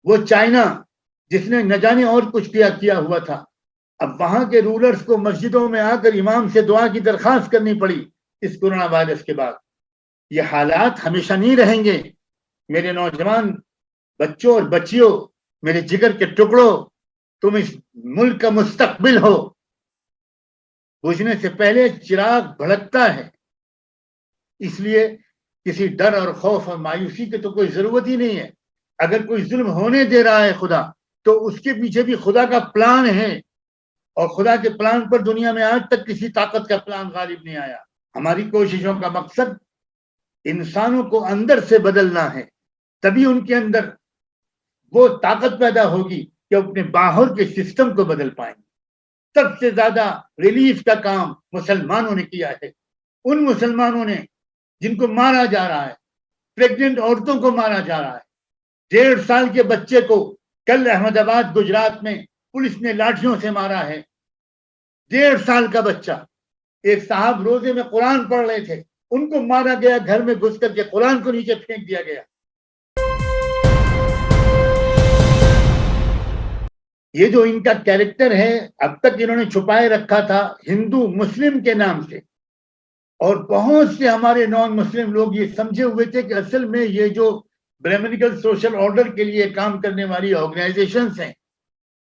وہ چائنا جس نے نہ جانے اور کچھ کیا ہوا تھا، اب وہاں کے رولرز کو مسجدوں میں آ کر امام سے دعا کی درخواست کرنی پڑی اس کورونا وائرس کے بعد۔ یہ حالات ہمیشہ نہیں رہیں گے۔ میرے نوجوان بچوں اور بچیوں، میرے جگر کے ٹکڑوں، تم اس ملک کا مستقبل ہو۔ بجھنے سے پہلے چراغ بھڑکتا ہے، اس لیے کسی ڈر اور خوف اور مایوسی کی تو کوئی ضرورت ہی نہیں ہے۔ اگر کوئی ظلم ہونے دے رہا ہے خدا، تو اس کے پیچھے بھی خدا کا پلان ہے، اور خدا کے پلان پر دنیا میں آج تک کسی طاقت کا پلان غالب نہیں آیا۔ ہماری کوششوں کا مقصد انسانوں کو اندر سے بدلنا ہے، تبھی ان کے اندر وہ طاقت پیدا ہوگی کہ اپنے باہر کے سسٹم کو بدل پائیں گے۔ سب سے زیادہ ریلیف کا کام مسلمانوں نے کیا ہے، ان مسلمانوں نے جن کو مارا جا رہا ہے، پریگننٹ عورتوں کو مارا جا رہا ہے، 1.5 سال کے بچے کو کل احمد آباد گجرات میں پولیس نے لاٹھیوں سے مارا ہے۔ 1.5 سال کا بچہ، ایک صاحب روزے میں قرآن پڑھ رہے تھے، ان کو مارا گیا، گھر میں گھس کر کے قرآن کو نیچے پھینک دیا گیا۔ یہ جو ان کا کیریکٹر ہے، اب تک انہوں نے چھپائے رکھا تھا ہندو مسلم کے نام سے، اور بہت سے ہمارے نان مسلم لوگ یہ سمجھے ہوئے تھے کہ اصل میں یہ جو برہمنیکل سوشل آرڈر کے لیے کام کرنے والی آرگنائزیشنز ہیں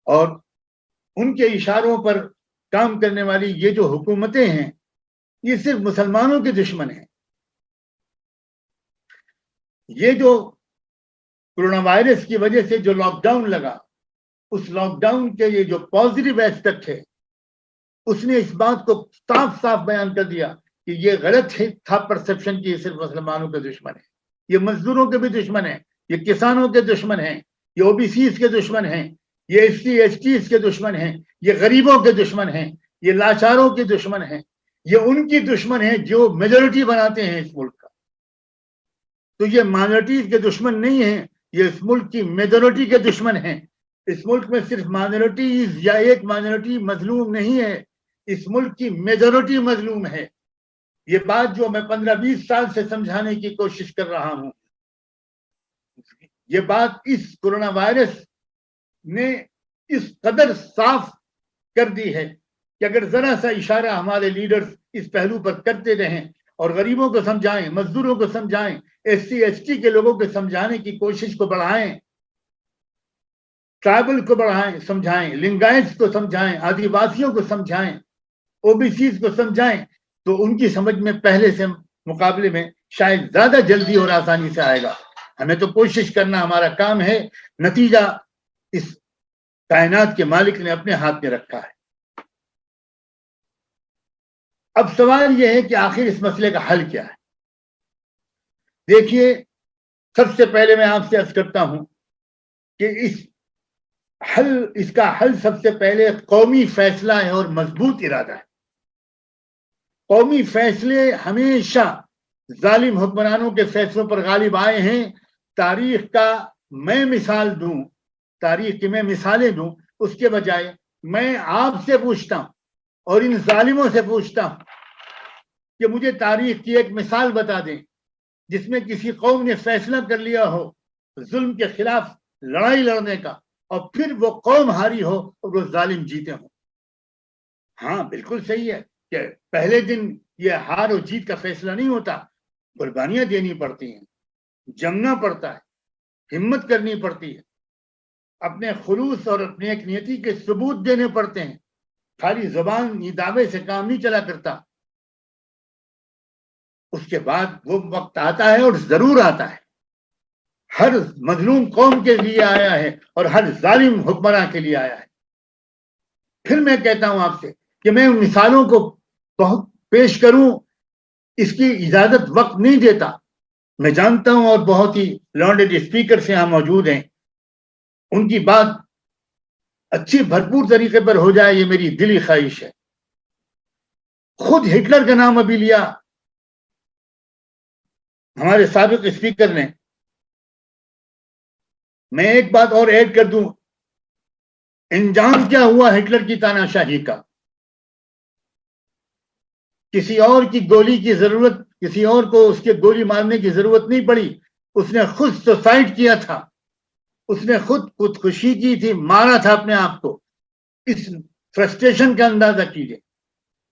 اور ان کے اشاروں پر کام کرنے والی یہ جو حکومتیں ہیں، یہ صرف مسلمانوں کے دشمن ہیں۔ یہ جو کورونا وائرس کی وجہ سے جو لاک ڈاؤن لگا، اس لاک ڈاؤن کے یہ جو پازیٹیو ایسپیکٹ ہے، اس نے اس بات کو صاف صاف بیان کر دیا کہ یہ غلط تھا پرسپشن کی یہ صرف مسلمانوں کے دشمن ہے۔ یہ مزدوروں کے بھی دشمن ہیں، یہ کسانوں کے دشمن ہیں، یہ او بی سیز کے دشمن ہیں، یہ ایس سی ایس ٹیز کے دشمن ہیں، یہ غریبوں کے دشمن ہیں، یہ لاچاروں کے دشمن ہیں، یہ ان کی دشمن ہیں جو میجورٹی بناتے ہیں اس ملک کا۔ تو یہ مائنورٹیز کے دشمن نہیں ہیں، یہ اس ملک کی میجورٹی کے دشمن ہیں۔ اس ملک میں صرف مائنورٹیز یا ایک مائنورٹی مظلوم نہیں ہے، اس ملک کی میجورٹی مظلوم ہے۔ یہ بات جو میں 15-20 سال سے سمجھانے کی کوشش کر رہا ہوں، یہ بات اس کورونا وائرس نے اس قدر صاف کر دی ہے کہ اگر ذرا سا اشارہ ہمارے لیڈرز اس پہلو پر کرتے رہیں اور غریبوں کو سمجھائیں، مزدوروں کو سمجھائیں، ایس سی ایس ٹی کے لوگوں کو سمجھانے کی کوشش کو بڑھائیں، ٹرائبل کو بڑھائیں، سمجھائیں، لنگائٹس کو سمجھائیں، آدی واسیوں کو سمجھائیں، او بی سیز کو سمجھائیں، تو ان کی سمجھ میں پہلے سے مقابلے میں شاید زیادہ جلدی اور آسانی سے آئے گا۔ ہمیں تو کوشش کرنا ہمارا کام ہے، نتیجہ اس کائنات کے مالک نے اپنے ہاتھ میں رکھا ہے۔ اب سوال یہ ہے کہ آخر اس مسئلے کا حل کیا ہے؟ دیکھیے، سب سے پہلے میں آپ سے عرض کرتا ہوں کہ اس کا حل سب سے پہلے قومی فیصلہ ہے اور مضبوط ارادہ ہے۔ قومی فیصلے ہمیشہ ظالم حکمرانوں کے فیصلوں پر غالب آئے ہیں۔ تاریخ کا میں مثال دوں، تاریخ کی میں مثالیں دوں، اس کے بجائے میں آپ سے پوچھتا ہوں اور ان ظالموں سے پوچھتا ہوں کہ مجھے تاریخ کی ایک مثال بتا دیں جس میں کسی قوم نے فیصلہ کر لیا ہو ظلم کے خلاف لڑائی لڑنے کا، اور پھر وہ قوم ہاری ہو اور وہ ظالم جیتے ہوں۔ ہاں، بالکل صحیح ہے کہ پہلے دن یہ ہار اور جیت کا فیصلہ نہیں ہوتا، قربانیاں دینی پڑتی ہیں، جمنا پڑتا ہے، ہمت کرنی پڑتی ہے، اپنے خلوص اور اپنے ایک نیتی کے ثبوت دینے پڑتے ہیں۔ خالی زبان یہ دعوے سے کام نہیں چلا کرتا۔ اس کے بعد وہ وقت آتا ہے اور ضرور آتا ہے، ہر مظلوم قوم کے لیے آیا ہے اور ہر ظالم حکمراں کے لیے آیا ہے۔ پھر میں کہتا ہوں آپ سے کہ میں ان مثالوں کو بہت پیش کروں، اس کی اجازت وقت نہیں دیتا۔ میں جانتا ہوں اور بہت ہی لارنڈڈ اسپیکرز یہاں موجود ہیں، ان کی بات اچھی بھرپور طریقے پر ہو جائے، یہ میری دلی خواہش ہے۔ خود ہٹلر کا نام ابھی لیا ہمارے سابق اسپیکر نے۔ میں ایک بات اور ایڈ کر دوں، انجام کیا ہوا ہٹلر کی تاناشاہی کا؟ کسی اور کی گولی کی ضرورت، کسی اور کو اس کے گولی مارنے کی ضرورت نہیں پڑی، اس نے خود سوسائڈ کیا تھا۔ اس نے خودکشی کی تھی, مارا تھا اپنے آپ کو. اس فرسٹریشن کا اندازہ کیجیے,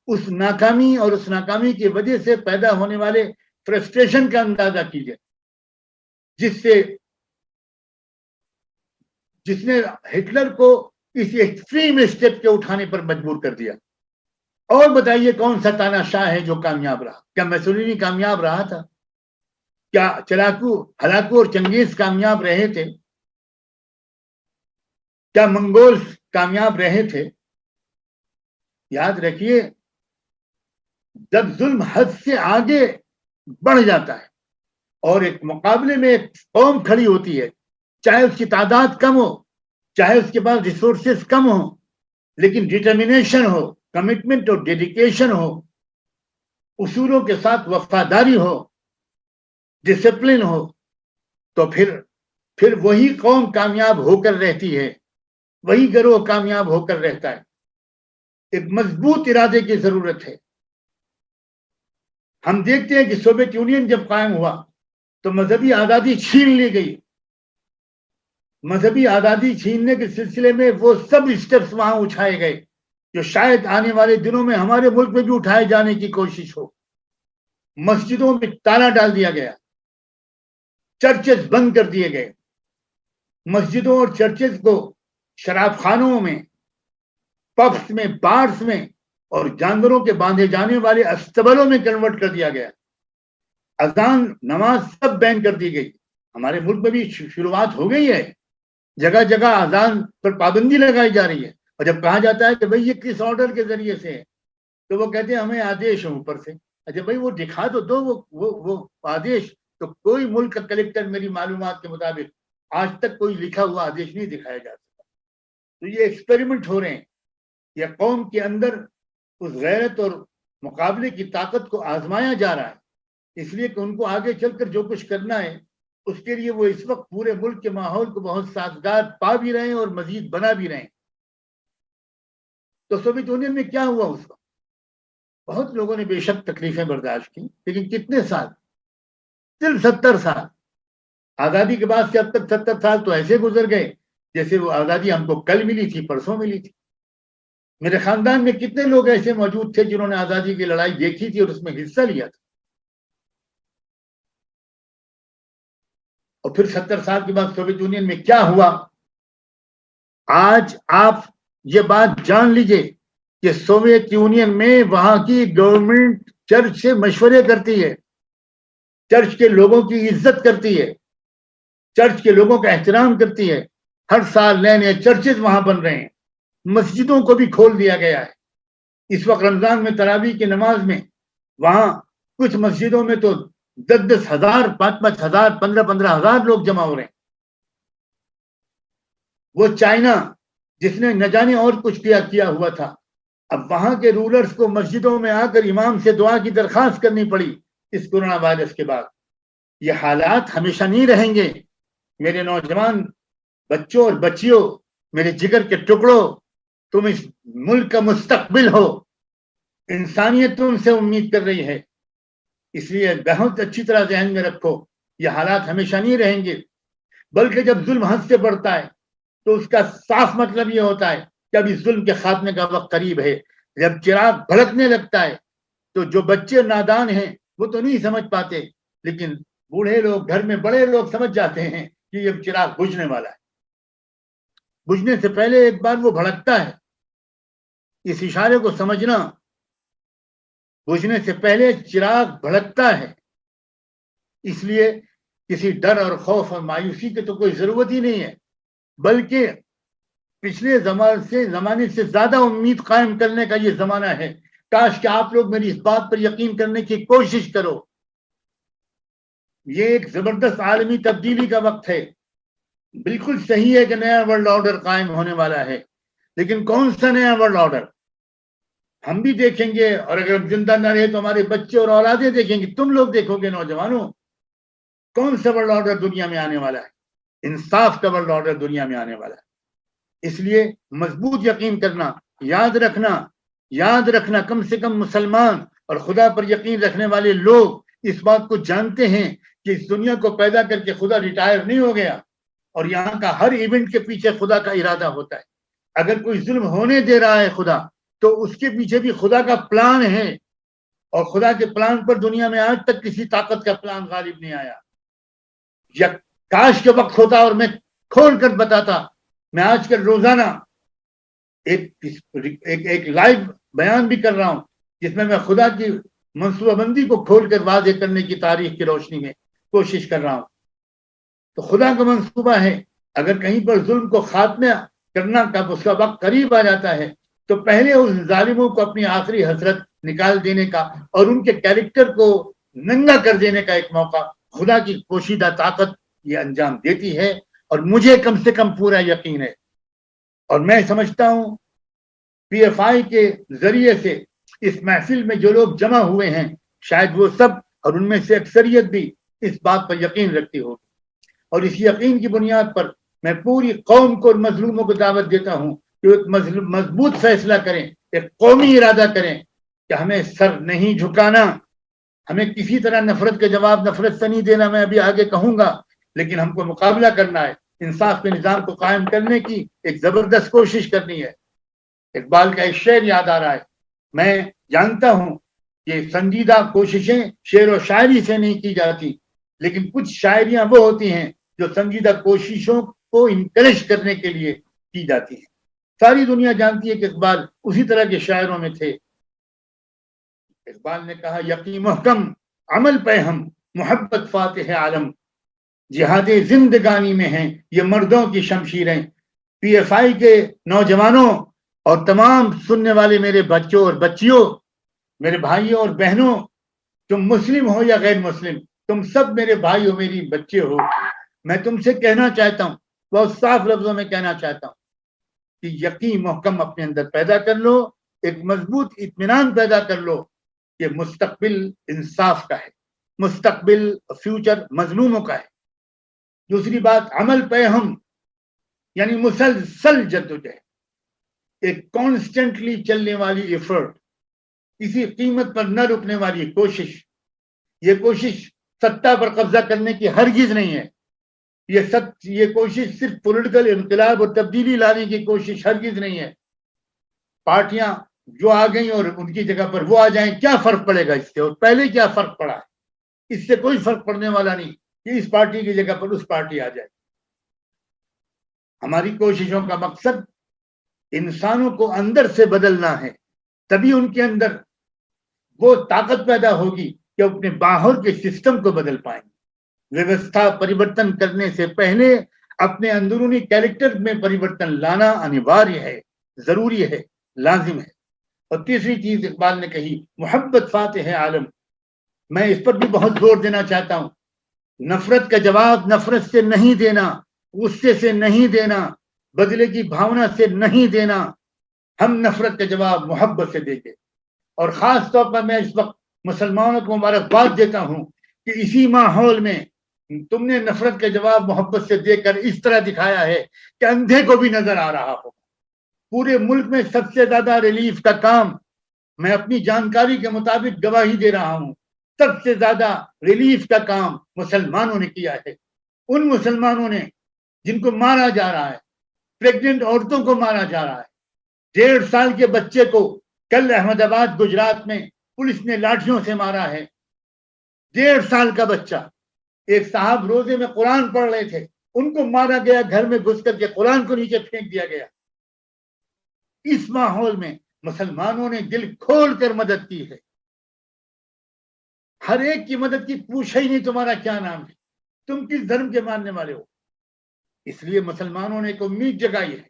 اس ناکامی اور اس ناکامی کی وجہ سے پیدا ہونے والے فرسٹریشن کا اندازہ کیجیے, جس نے ہٹلر کو اس ایکسٹریم اسٹیپ کے اٹھانے پر مجبور کر دیا. اور بتائیے کون سا تاناشاہ ہے جو کامیاب رہا؟ کیا میسولینی کامیاب رہا تھا؟ کیا ہلاکو اور چنگیز کامیاب رہے تھے؟ کیا منگولز کامیاب رہے تھے؟ یاد رکھیے, جب ظلم حد سے آگے بڑھ جاتا ہے اور ایک مقابلے میں ایک قوم کھڑی ہوتی ہے, چاہے اس کی تعداد کم ہو, چاہے اس کے پاس ریسورسز کم ہو, لیکن ڈٹرمنیشن ہو, کمٹمنٹ اور ڈیڈیکیشن ہو, اصولوں کے ساتھ وفاداری ہو, ڈسپلن ہو, تو پھر وہی قوم کامیاب ہو کر رہتی ہے, وہی گروہ کامیاب ہو کر رہتا ہے. ایک مضبوط ارادے کی ضرورت ہے. ہم دیکھتے ہیں کہ سوویت یونین جب قائم ہوا تو مذہبی آزادی چھین لی گئی. مذہبی آزادی چھیننے کے سلسلے میں وہ سب اسٹیپس وہاں اٹھائے گئے جو شاید آنے والے دنوں میں ہمارے ملک میں بھی اٹھائے جانے کی کوشش ہو. مسجدوں میں تالا ڈال دیا گیا, چرچز بند کر دیے گئے, مسجدوں اور چرچز کو شراب خانوں میں, پبس میں, بارز میں اور جانوروں کے باندھے جانے والے استبلوں میں کنورٹ کر دیا گیا. اذان, نماز سب بین کر دی گئی. ہمارے ملک میں بھی شروعات ہو گئی ہے, جگہ جگہ اذان پر پابندی لگائی جا رہی ہے. اور جب کہا جاتا ہے کہ بھئی یہ کس آرڈر کے ذریعے سے ہے, تو وہ کہتے ہیں ہمیں آدیش ہے اوپر سے. اچھا بھئی وہ دکھا تو دو وہ آدیش. تو کوئی ملک کا کلیکٹر میری معلومات کے مطابق آج تک کوئی لکھا ہوا آدیش نہیں دکھایا جا سکتا. تو یہ ایکسپیریمنٹ ہو رہے ہیں. یہ قوم کے اندر اس غیرت اور مقابلے کی طاقت کو آزمایا جا رہا ہے, اس لیے کہ ان کو آگے چل کر جو کچھ کرنا ہے اس کے لیے وہ اس وقت پورے ملک کے ماحول کو بہت سازگار پا بھی رہے ہیں اور مزید بنا بھی رہے ہیں. تو سوویت یونین میں کیا ہوا اس وقت؟ بہت لوگوں نے بے شک تکلیفیں برداشت کی, لیکن کتنے سال؟ صرف 70 سال. آزادی کے بعد سے اب تک 70 سال تو ایسے گزر گئے جیسے وہ آزادی ہم کو کل ملی تھی, پرسوں ملی تھی. میرے خاندان میں کتنے لوگ ایسے موجود تھے جنہوں نے آزادی کی لڑائی دیکھی تھی اور اس میں حصہ لیا تھا. اور پھر 70 سال کے بعد سوویت یونین میں کیا ہوا؟ آج آپ یہ بات جان لیجئے کہ سوویت یونین میں وہاں کی گورنمنٹ چرچ سے مشورے کرتی ہے, چرچ کے لوگوں کی عزت کرتی ہے, چرچ کے لوگوں کا احترام کرتی ہے. ہر سال نئے نئے چرچز وہاں بن رہے ہیں, مسجدوں کو بھی کھول دیا گیا ہے. اس وقت رمضان میں تراویح کی نماز میں وہاں کچھ مسجدوں میں تو 10-10 ہزار, 5-5 ہزار, 15-15 ہزار لوگ جمع ہو رہے ہیں. وہ چائنا جس نے نہ جانے اور کچھ کیا ہوا تھا, اب وہاں کے رولرز کو مسجدوں میں آ کر امام سے دعا کی درخواست کرنی پڑی اس کورونا وائرس کے بعد. یہ حالات ہمیشہ نہیں رہیں گے. میرے نوجوان بچوں اور بچیوں, میرے جگر کے ٹکڑوں, تم اس ملک کا مستقبل ہو. انسانیت تم سے امید کر رہی ہے, اس لیے بہت اچھی طرح ذہن میں رکھو یہ حالات ہمیشہ نہیں رہیں گے. بلکہ جب ظلم حد سے بڑھتا ہے تو اس کا صاف مطلب یہ ہوتا ہے کہ اب اس ظلم کے خاتمے کا وقت قریب ہے. جب چراغ بھڑکنے لگتا ہے تو جو بچے نادان ہیں وہ تو نہیں سمجھ پاتے, لیکن بوڑھے لوگ, گھر میں بڑے لوگ سمجھ جاتے ہیں کہ یہ چراغ بجھنے والا ہے. بجھنے سے پہلے ایک بار وہ بھڑکتا ہے. اس اشارے کو سمجھنا, بجھنے سے پہلے چراغ بھڑکتا ہے. اس لیے کسی ڈر اور خوف اور مایوسی کی تو کوئی ضرورت ہی نہیں ہے, بلکہ پچھلے زمانے سے زیادہ امید قائم کرنے کا یہ زمانہ ہے. کاش کہ آپ لوگ میری اس بات پر یقین کرنے کی کوشش کرو. یہ ایک زبردست عالمی تبدیلی کا وقت ہے. بالکل صحیح ہے کہ نیا ورلڈ آرڈر قائم ہونے والا ہے, لیکن کون سا نیا ورلڈ آرڈر؟ ہم بھی دیکھیں گے, اور اگر ہم زندہ نہ رہے تو ہمارے بچے اور اولادیں دیکھیں گے. تم لوگ دیکھو گے نوجوانوں, کون سا ورلڈ آرڈر دنیا میں آنے والا ہے. انصاف کا ورلڈ آرڈر دنیا میں آنے والا ہے. اس لیے مضبوط یقین کرنا, یاد رکھنا کم سے کم مسلمان اور خدا پر یقین رکھنے والے لوگ اس بات کو جانتے ہیں کہ اس دنیا کو پیدا کر کے خدا ریٹائر نہیں ہو گیا. اور یہاں کا ہر ایونٹ کے پیچھے خدا کا ارادہ ہوتا ہے. اگر کوئی ظلم ہونے دے رہا ہے خدا تو اس کے پیچھے بھی خدا کا پلان ہے, اور خدا کے پلان پر دنیا میں آج تک کسی طاقت کا پلان غالب نہیں آیا. یا کاش کے وقت ہوتا اور میں کھول کر بتاتا. میں آج کل روزانہ ایک لائیو بیان بھی کر رہا ہوں جس میں خدا کی منصوبہ بندی کو کھول کر واضح کرنے کی تاریخ کی روشنی میں کوشش کر رہا ہوں. تو خدا کا منصوبہ ہے اگر کہیں پر ظلم کو خاتمہ کرنا کا اس کا وقت قریب آ جاتا ہے تو پہلے اس ظالموں کو اپنی آخری حسرت نکال دینے کا اور ان کے کیریکٹر کو ننگا کر دینے کا ایک موقع خدا کی پوشیدہ طاقت یہ انجام دیتی ہے. اور مجھے کم سے کم پورا یقین ہے, اور میں سمجھتا ہوں پی ایف آئی کے ذریعے سے اس محفل میں جو لوگ جمع ہوئے ہیں شاید وہ سب اور ان میں سے اکثریت بھی اس بات پر یقین رکھتی ہوگی, اور اس یقین کی بنیاد پر میں پوری قوم کو اور مظلوموں کو دعوت دیتا ہوں کہ ایک مضبوط فیصلہ کریں, ایک قومی ارادہ کریں کہ ہمیں سر نہیں جھکانا, ہمیں کسی طرح نفرت کے جواب نفرت سے نہیں دینا. میں ابھی آگے کہوں گا, لیکن ہم کو مقابلہ کرنا ہے, انصاف کے نظام کو قائم کرنے کی ایک زبردست کوشش کرنی ہے. اقبال کا ایک شعر یاد آ رہا ہے. میں جانتا ہوں کہ سنجیدہ کوششیں شعر و شاعری سے نہیں کی جاتی, لیکن کچھ شاعریاں وہ ہوتی ہیں جو سنجیدہ کوششوں کو انکریج کرنے کے لیے کی جاتی ہیں. ساری دنیا جانتی ہے کہ اقبال اسی طرح کے شاعروں میں تھے. اقبال نے کہا یقین محکم عمل پہ ہم محبت فاتح عالم, جہاد زندگانی میں ہیں یہ مردوں کی شمشیریں. پی ایف آئی کے نوجوانوں اور تمام سننے والے میرے بچوں اور بچیوں, میرے بھائیوں اور بہنوں, تم مسلم ہو یا غیر مسلم, تم سب میرے بھائی ہو, میری بچے ہو. میں تم سے کہنا چاہتا ہوں, بہت صاف لفظوں میں کہنا چاہتا ہوں کہ یقین محکم اپنے اندر پیدا کر لو, ایک مضبوط اطمینان پیدا کر لو کہ مستقبل انصاف کا ہے, مستقبل فیوچر مظلوموں کا ہے. دوسری بات عمل پہ ہم یعنی مسلسل جدوجہد, ایک کانسٹنٹلی چلنے والی ایفرٹ, کسی قیمت پر نہ رکنے والی کوشش. یہ کوشش سطح پر قبضہ کرنے کی ہرگز نہیں ہے, یہ کوشش صرف پولیٹیکل انقلاب اور تبدیلی لانے کی کوشش ہرگز نہیں ہے. پارٹیاں جو آ گئیں اور ان کی جگہ پر وہ آ جائیں, کیا فرق پڑے گا اس سے, اور پہلے کیا فرق پڑا ہے, اس سے کوئی فرق پڑنے والا نہیں کہ اس پارٹی کی جگہ پر اس پارٹی آ جائے. ہماری کوششوں کا مقصد انسانوں کو اندر سے بدلنا ہے, تبھی ان کے اندر وہ طاقت پیدا ہوگی کہ اپنے باہر کے سسٹم کو بدل پائیں. ویوستھا پریورتن کرنے سے پہلے اپنے اندرونی کیریکٹر میں پریورتن لانا انیواریہ ہے, ضروری ہے, لازم ہے. اور تیسری چیز اقبال نے کہی محبت فاتح عالم. میں اس پر بھی بہت زور دینا چاہتا ہوں, نفرت کا جواب نفرت سے نہیں دینا, غصے سے نہیں دینا, بدلے کی بھاونا سے نہیں دینا. ہم نفرت کا جواب محبت سے دیں گے. اور خاص طور پر میں اس وقت مسلمانوں کو مبارکباد دیتا ہوں کہ اسی ماحول میں تم نے نفرت کا جواب محبت سے دے کر اس طرح دکھایا ہے کہ اندھے کو بھی نظر آ رہا ہو. پورے ملک میں سب سے زیادہ ریلیف کا کام, میں اپنی جانکاری کے مطابق گواہی دے رہا ہوں, سب سے زیادہ ریلیف کا کام مسلمانوں نے کیا ہے. ان مسلمانوں نے جن کو مارا جا رہا ہے, پریگننٹ عورتوں کو مارا جا رہا ہے, 1.5 سال کے بچے کو کل احمد آباد گجرات میں پولیس نے لاٹھیوں سے مارا ہے. 1.5 سال کا بچہ, ایک صاحب روزے میں قرآن پڑھ رہے تھے, ان کو مارا گیا, گھر میں گھس کر کے قرآن کو نیچے پھینک دیا گیا. اس ماحول میں مسلمانوں نے دل کھول کر مدد کی ہے. ہر ایک کی مدد کی, پوچھا ہی نہیں تمہارا کیا نام ہے, تم کس دھرم کے ماننے والے ہو. اس لیے مسلمانوں نے ایک امید جگائی ہے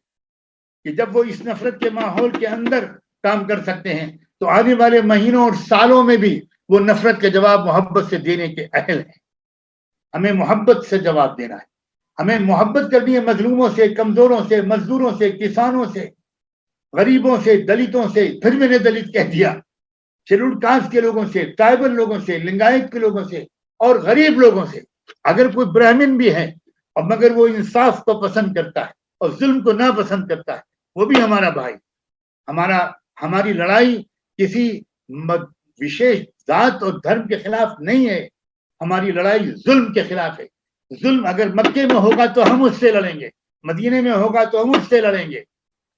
کہ جب وہ اس نفرت کے ماحول کے اندر کام کر سکتے ہیں تو آنے والے مہینوں اور سالوں میں بھی وہ نفرت کے جواب محبت سے دینے کے اہل ہیں. ہمیں محبت سے جواب دینا ہے, ہمیں محبت کرنی ہے مظلوموں سے, کمزوروں سے, مزدوروں سے, کسانوں سے, غریبوں سے, دلتوں سے. پھر میں نے دلت کہہ دیا, شیڈولڈ کاسٹ کے لوگوں سے, ٹرائبل لوگوں سے, لنگایت کے لوگوں سے اور غریب لوگوں سے. اگر کوئی برہمن بھی ہے اور مگر وہ انصاف کو پسند کرتا ہے اور ظلم کو نہ پسند کرتا ہے, وہ بھی ہمارا بھائی. ہماری لڑائی کسی وشیش ذات اور دھرم کے خلاف نہیں ہے, ہماری لڑائی ظلم کے خلاف ہے. ظلم اگر مکے میں ہوگا تو ہم اس سے لڑیں گے، مدینے میں ہوگا تو ہم اس سے لڑیں گے،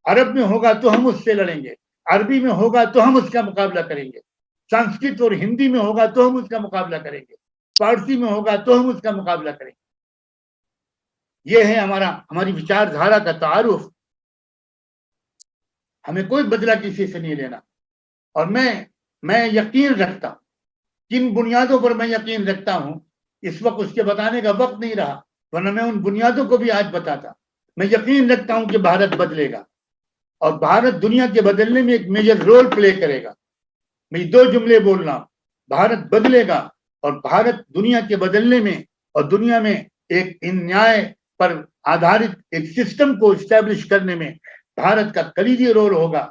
عرب میں ہوگا تو ہم اس سے لڑیں گے، عربی میں ہوگا تو ہم اس کا مقابلہ کریں گے، سنسکرت اور ہندی میں ہوگا تو ہم اس کا مقابلہ کریں گے، فارسی میں ہوگا تو ہم اس کا مقابلہ کریں گے۔ یہ ہے ہماری وچار دھارا کا تعارف۔ ہمیں کوئی بدلہ کسی سے نہیں لینا، اور میں یقین رکھتا ہوں، کن بنیادوں پر میں یقین رکھتا ہوں اس وقت اس کے بتانے کا وقت نہیں رہا، ورنہ میں ان بنیادوں کو بھی آج بتاتا۔ میں یقین رکھتا ہوں کہ بھارت بدلے گا، اور بھارت دنیا کے بدلنے میں ایک میجر رول پلے کرے گا۔ میں 2 جملے بول رہا ہوں، بھارت بدلے گا، اور بھارت دنیا کے بدلنے میں اور دنیا میں ایک انیائے پر آدھارت ایک سسٹم کو اسٹیبلش کرنے میں بھارت کا کلیدی رول ہوگا۔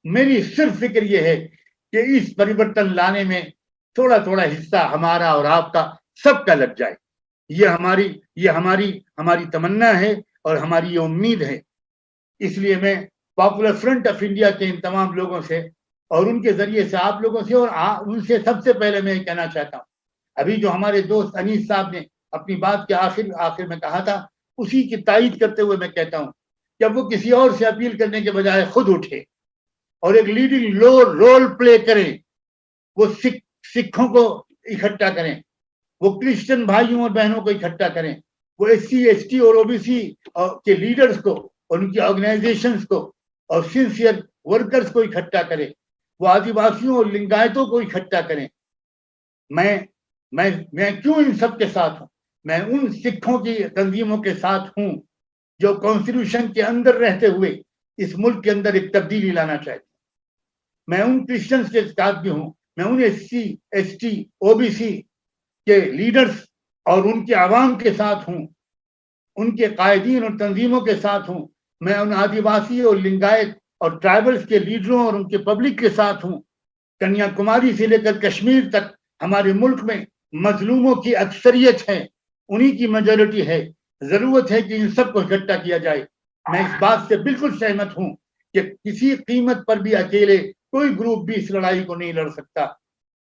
میری صرف فکر یہ ہے کہ اس پریورتن لانے میں تھوڑا تھوڑا حصہ ہمارا اور آپ کا سب کا لگ جائے۔ یہ ہماری تمنا ہے اور ہماری یہ امید ہے۔ اس لیے میں پاپولر فرنٹ آف انڈیا کے ان تمام لوگوں سے اور ان کے ذریعے سے آپ لوگوں سے اور ان سے سب سے پہلے میں یہ کہنا چاہتا ہوں، ابھی جو ہمارے دوست انیس صاحب نے اپنی بات کے آخر میں کہا تھا، اسی کی تائید کرتے ہوئے میں کہتا ہوں کہ اب وہ کسی اور سے اپیل کرنے کے بجائے خود اٹھے اور ایک لیڈنگ رول پلے کریں۔ وہ سکھوں کو اکٹھا کریں، وہ کرسچن بھائیوں اور بہنوں کو اکٹھا کریں، وہ SC ST اور OBC کے لیڈرز کو اور ان کی آرگنائزیشنز کو اور سنسیئر ورکرز کو اکٹھا کریں، وہ آدیواسیوں اور لنگایتوں کو اکٹھا کریں۔ میں کیوں ان سب کے ساتھ ہوں؟ میں ان سکھوں کی تنظیموں کے ساتھ ہوں جو کانسٹیٹیوشن کے اندر رہتے ہوئے اس ملک کے اندر ایک تبدیلی لانا چاہتے ہیں۔ میں ان کرسچنز کے ساتھ بھی ہوں، میں ان SC ST OBC کے لیڈرز اور ان کے عوام کے ساتھ ہوں، ان کے قائدین اور تنظیموں کے ساتھ ہوں، میں ان آدیواسی اور لنگایت اور ٹرائبلز کے لیڈروں اور ان کے پبلک کے ساتھ ہوں۔ کنیا کماری سے لے کر کشمیر تک ہمارے ملک میں مظلوموں کی اکثریت ہے، انہی کی میجورٹی ہے۔ ضرورت ہے کہ ان سب کو اکٹھا کیا جائے۔ میں اس بات سے بالکل سہمت ہوں کہ کسی قیمت پر بھی اکیلے کوئی گروپ بھی اس لڑائی کو نہیں لڑ سکتا،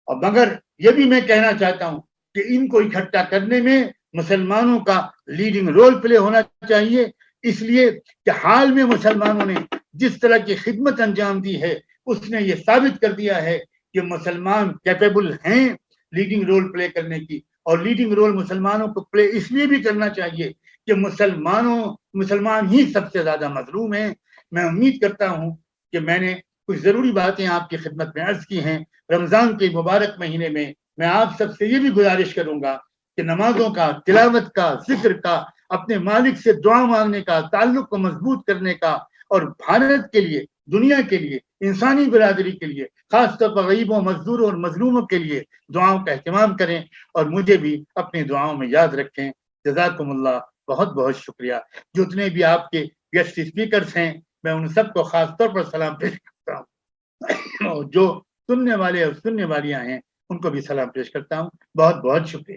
اور مگر یہ بھی میں کہنا چاہتا ہوں کہ ان کو اکٹھا کرنے میں مسلمانوں کا لیڈنگ رول پلے ہونا چاہیے، اس لیے کہ حال میں مسلمانوں نے جس طرح کی خدمت انجام دی ہے اس نے یہ ثابت کر دیا ہے کہ مسلمان کیپیبل ہیں لیڈنگ رول پلے کرنے کی، اور لیڈنگ رول مسلمانوں کو پلے اس لیے بھی کرنا چاہیے کہ مسلمان ہی سب سے زیادہ مظلوم ہیں۔ میں امید کرتا ہوں کہ میں نے کچھ ضروری باتیں آپ کی خدمت میں عرض کی ہیں۔ رمضان کے مبارک مہینے میں آپ سب سے یہ بھی گزارش کروں گا کہ نمازوں کا، تلاوت کا، ذکر کا، اپنے مالک سے دعا مانگنے کا، تعلق کو مضبوط کرنے کا، اور بھارت کے لیے، دنیا کے لیے، انسانی برادری کے لیے، خاص طور پر غریبوں، مزدوروں اور مظلوموں کے لیے دعاؤں کا اہتمام کریں، اور مجھے بھی اپنی دعاؤں میں یاد رکھیں۔ جزاکم اللہ، بہت بہت شکریہ۔ جتنے بھی آپ کے گیسٹ اسپیکرز ہیں میں ان سب کو خاص طور پر سلام پیش کرتا ہوں، اور جو سننے والے اور سننے والیاں ہیں ان کو بھی سلام پیش کرتا ہوں۔ بہت بہت شکریہ۔